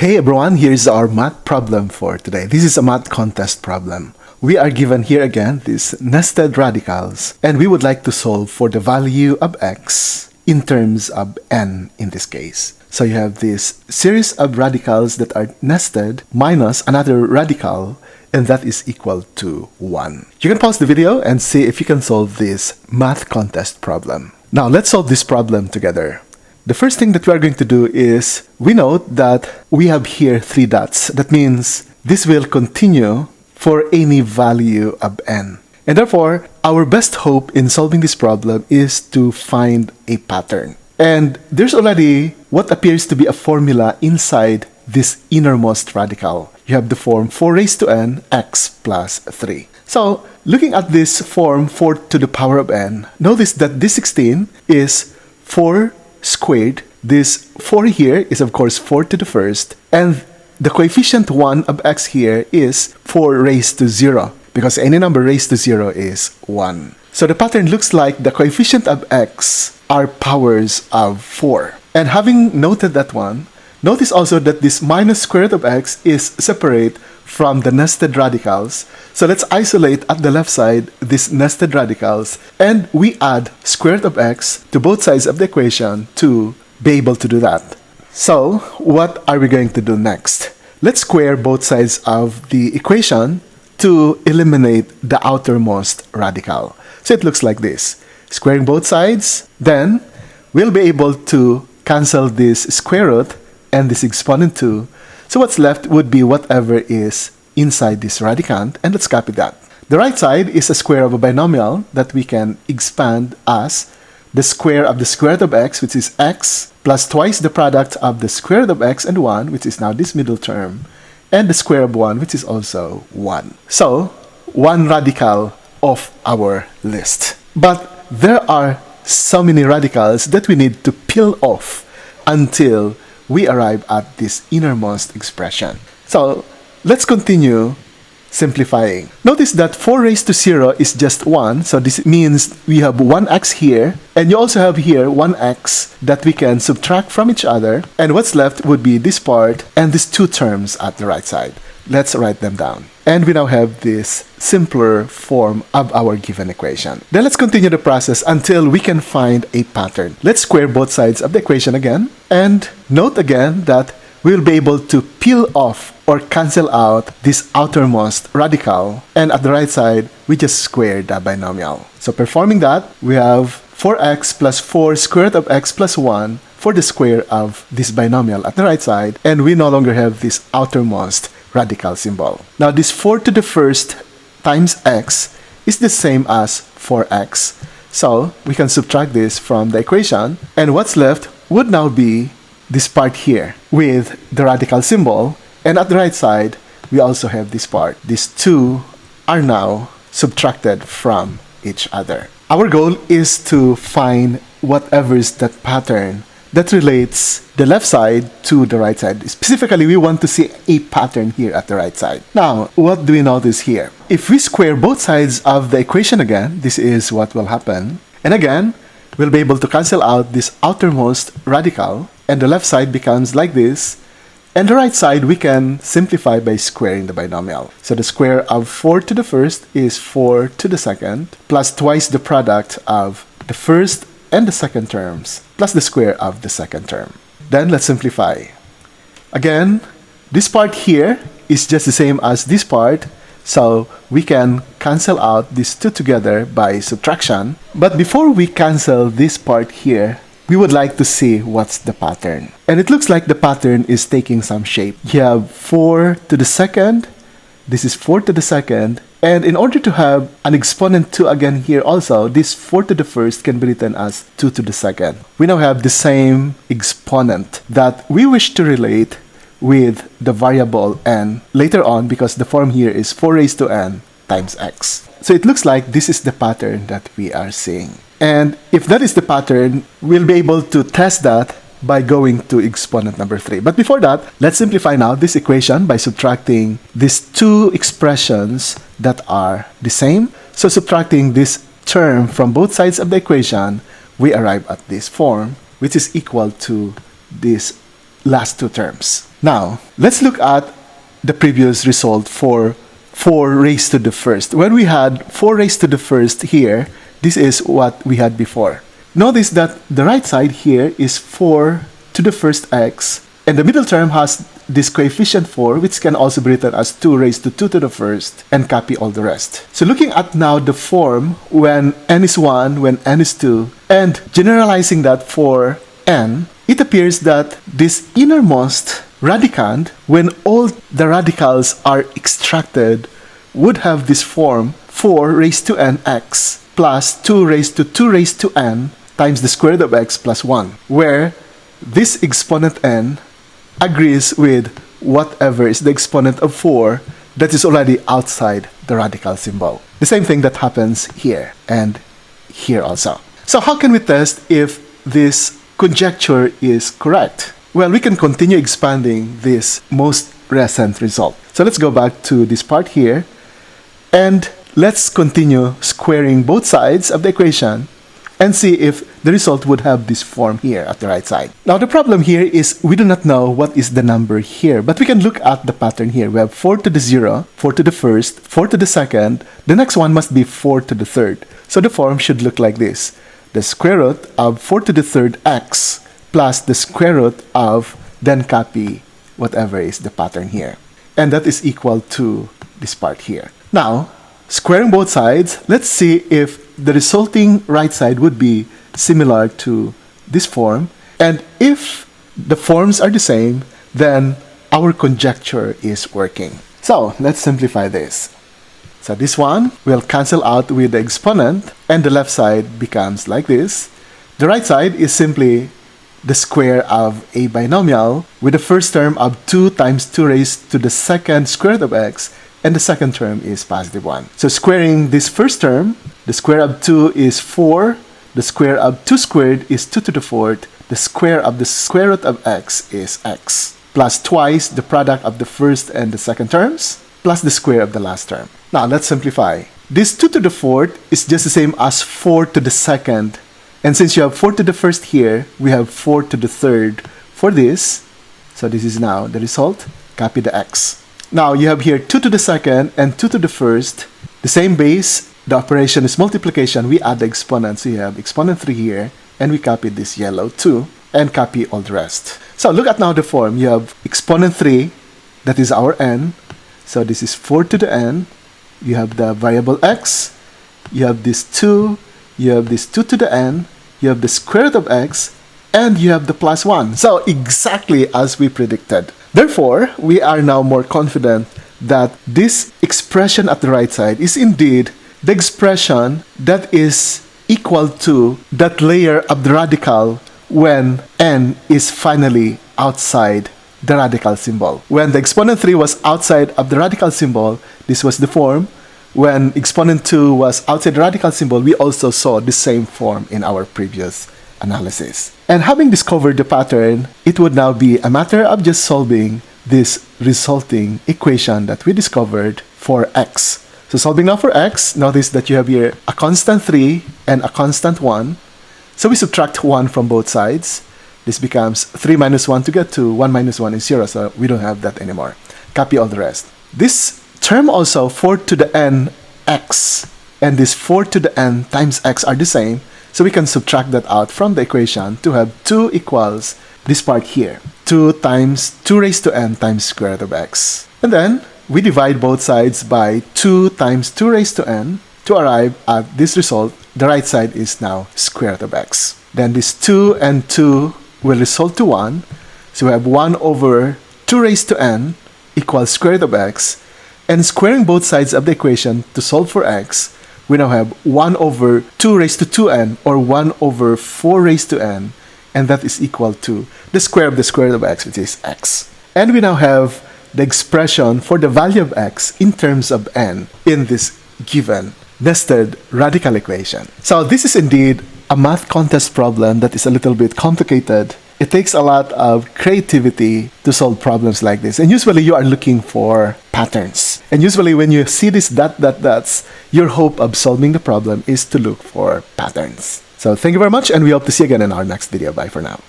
Hey everyone, here's our math problem for today. This is a math contest problem. We are given here again these nested radicals, and we would like to solve for the value of x in terms of n in this case. So you have this series of radicals that are nested minus another radical, and that is equal to 1. You can pause the video and see if you can solve this math contest problem. Now let's solve this problem together. The first thing that we are going to do is, we note that we have here 3 dots. That means this will continue for any value of n. And therefore, our best hope in solving this problem is to find a pattern. And there's already what appears to be a formula inside this innermost radical. You have the form 4 raised to n x plus 3. So, looking at this form 4 to the power of n, notice that this 16 is 4 squared. This 4 here is of course 4 to the first, and the coefficient 1 of x here is 4 raised to 0, because any number raised to 0 is 1. So the pattern looks like the coefficient of x are powers of 4. And having noted that one, notice also that this minus square root of x is separate from the nested radicals. So let's isolate at the left side these nested radicals, and we add square root of x to both sides of the equation to be able to do that. So what are we going to do next? Let's square both sides of the equation to eliminate the outermost radical. So it looks like this. Squaring both sides, then we'll be able to cancel this square root and this exponent 2. So what's left would be whatever is inside this radicand, and let's copy that. The right side is a square of a binomial that we can expand as the square of the square root of x, which is x, plus twice the product of the square root of x and 1, which is now this middle term, and the square of 1, which is also 1. So, one radical of our list. But there are so many radicals that we need to peel off until we arrive at this innermost expression. So, let's continue simplifying. Notice that 4 raised to 0 is just 1, so this means we have 1x here, and you also have here 1x that we can subtract from each other, and what's left would be this part and these 2 terms at the right side. Let's write them down. And we now have this simpler form of our given equation. Then let's continue the process until we can find a pattern. Let's square both sides of the equation again, and note again that we'll be able to peel off or cancel out this outermost radical, and at the right side, we just square the binomial. So performing that, we have 4x plus 4 square root of x plus 1 for the square of this binomial at the right side, and we no longer have this outermost radical symbol. Now this 4 to the first times x is the same as 4x. So we can subtract this from the equation, and what's left would now be this part here with the radical symbol, and at the right side we also have this part. These 2 are now subtracted from each other. Our goal is to find whatever is that pattern that relates the left side to the right side. Specifically, we want to see a pattern here at the right side. Now, what do we notice here? If we square both sides of the equation again, this is what will happen. And again, we'll be able to cancel out this outermost radical, and the left side becomes like this, and the right side we can simplify by squaring the binomial. So the square of 4 to the first is 4 to the second, plus twice the product of the first and the second terms, plus the square of the second term. Then let's simplify. Again, this part here is just the same as this part, so we can cancel out these 2 together by subtraction. But before we cancel this part here, we would like to see what's the pattern. And it looks like the pattern is taking some shape. You have 4 to the second, this is 4 to the second, and in order to have an exponent 2 again here also, this 4 to the first can be written as 2 to the second. We now have the same exponent that we wish to relate with the variable n later on, because the form here is 4 raised to n times x. So it looks like this is the pattern that we are seeing. And if that is the pattern, we'll be able to test that by going to exponent number 3. But before that, let's simplify now this equation by subtracting these 2 expressions that are the same. So subtracting this term from both sides of the equation, we arrive at this form, which is equal to these last 2 terms. Now, let's look at the previous result for 4 raised to the first. When we had 4 raised to the first here, this is what we had before. Notice that the right side here is 4 to the first x, and the middle term has this coefficient 4, which can also be written as 2 raised to 2 to the first, and copy all the rest. So looking at now the form when n is 1, when n is 2, and generalizing that for n, it appears that this innermost radicand, when all the radicals are extracted, would have this form 4 raised to n x plus 2 raised to 2 raised to n times the square root of x plus 1, where this exponent n agrees with whatever is the exponent of 4 that is already outside the radical symbol. The same thing that happens here and here also. So how can we test if this conjecture is correct? Well, we can continue expanding this most recent result. So let's go back to this part here, and let's continue squaring both sides of the equation and see if the result would have this form here at the right side. Now the problem here is we do not know what is the number here, but we can look at the pattern here. We have 4 to the 0, 4 to the first, 4 to the second, the next one must be 4 to the third. So the form should look like this: the square root of 4 to the third x plus the square root of, then copy whatever is the pattern here. And that is equal to this part here. Now, squaring both sides, let's see if the resulting right side would be similar to this form. And if the forms are the same, then our conjecture is working. So let's simplify this. So this one will cancel out with the exponent, and the left side becomes like this. The right side is simply the square of a binomial with the first term of 2 times 2 raised to the second square root of x, and the second term is positive 1. So squaring this first term, the square of 2 is 4, the square of 2 squared is 2 to the fourth, the square of the square root of x is x, plus twice the product of the first and the second terms, plus the square of the last term. Now let's simplify. This 2 to the fourth is just the same as 4 to the second, and since you have 4 to the first here, we have 4 to the third for this. So this is now the result. Copy the x. Now you have here 2 to the second and 2 to the first. The same base, the operation is multiplication. We add the exponents. So you have exponent 3 here, and we copy this yellow 2 and copy all the rest. So look at now the form. You have exponent 3, that is our n. So this is 4 to the n. You have the variable x. You have this 2. You have this 2 to the n, you have the square root of x, and you have the plus 1. So exactly as we predicted. Therefore, we are now more confident that this expression at the right side is indeed the expression that is equal to that layer of the radical when n is finally outside the radical symbol. When the exponent 3 was outside of the radical symbol, this was the form. When exponent 2 was outside the radical symbol, we also saw the same form in our previous analysis. And having discovered the pattern, it would now be a matter of just solving this resulting equation that we discovered for x. So solving now for x, notice that you have here a constant 3 and a constant 1. So we subtract 1 from both sides. This becomes 3 minus 1 to get 2. 1 minus 1 is 0, so we don't have that anymore. Copy all the rest. This term also, 4 to the n x, and this 4 to the n times x are the same, so we can subtract that out from the equation to have 2 equals this part here, 2 times 2 raised to n times square root of x. And then we divide both sides by 2 times 2 raised to n to arrive at this result. The right side is now square root of x. Then this 2 and 2 will result to 1, so we have 1 over 2 raised to n equals square root of x. And squaring both sides of the equation to solve for x, we now have 1 over 2 raised to 2n, or 1 over 4 raised to n, and that is equal to the square of the square root of x, which is x. And we now have the expression for the value of x in terms of n in this given nested radical equation. So this is indeed a math contest problem that is a little bit complicated. It takes a lot of creativity to solve problems like this. And usually you are looking for patterns. And usually when you see these dots, your hope of solving the problem is to look for patterns. So thank you very much, and we hope to see you again in our next video. Bye for now.